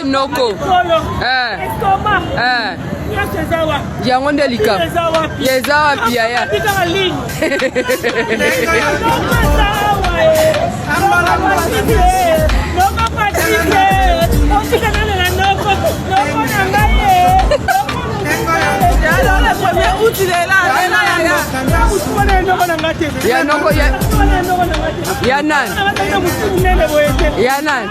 Noko. Yango ndelika. Yezawa pia ya. Ya noko ya. Ya nan. Ya nan.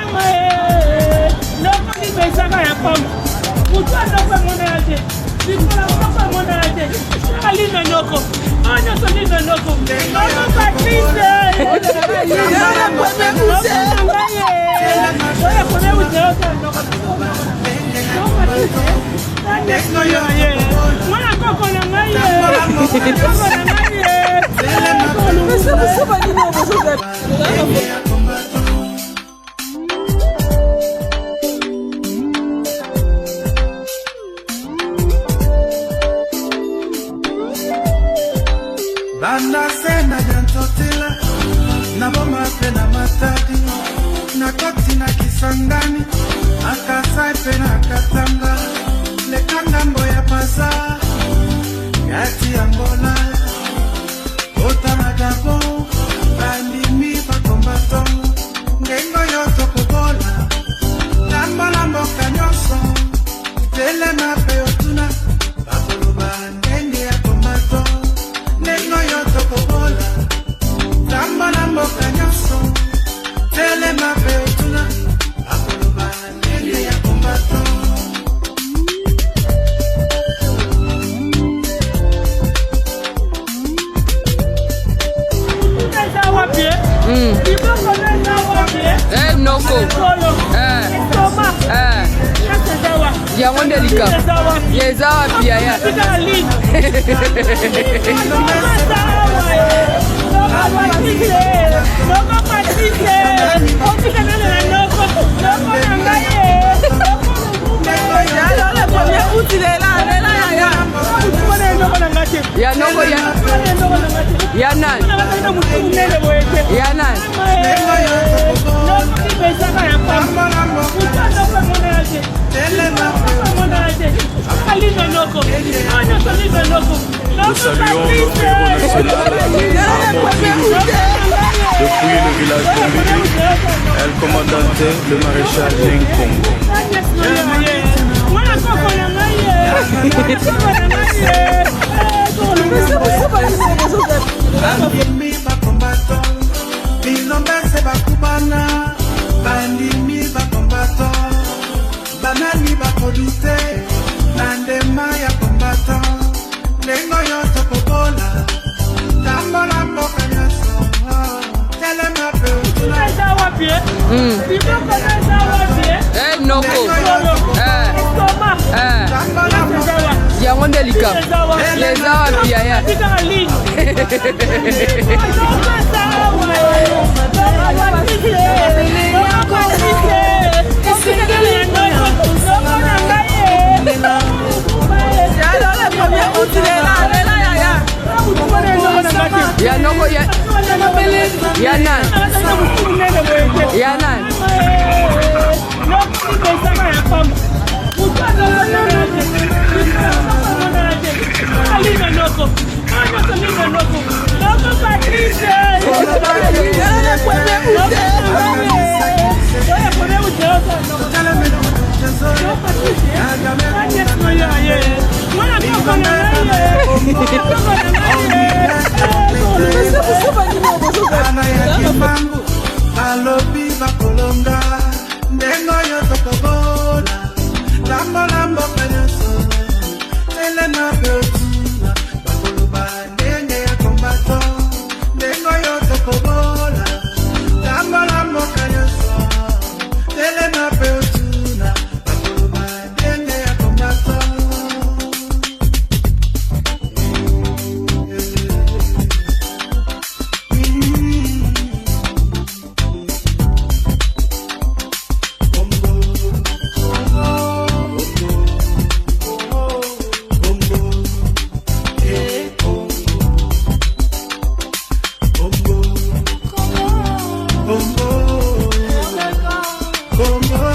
Banda sena jantotila na boma pena matadi na koti na kisangani akasai pena katanga lekanga mboya pasa yati Angola otana Gabo bandi mi pakombato ngengo yoto kubola lamba lambo kanyoso tele na peotuna bakoloba ngenge ya kombato ngengo yoto kubola lamba lambo kanyoso tele na peotuna bakoloba ngenge ya kombato. Noko. Yango ndelika. Yezawa pia ya. Ya noko ya. Ya nan. Ya nan. Nous saluons notre héros national, depuis le village de Mbili, El Commandante, le maréchal Nkongo. Banani bakodute nandema ya kombato lengo yoto kobola tambola mboka nyoso telema pe utuna Noko. Yango ndelika. Yezawa pia ya. Ya noko ya. Ya nan. Ya nan. Noko bongo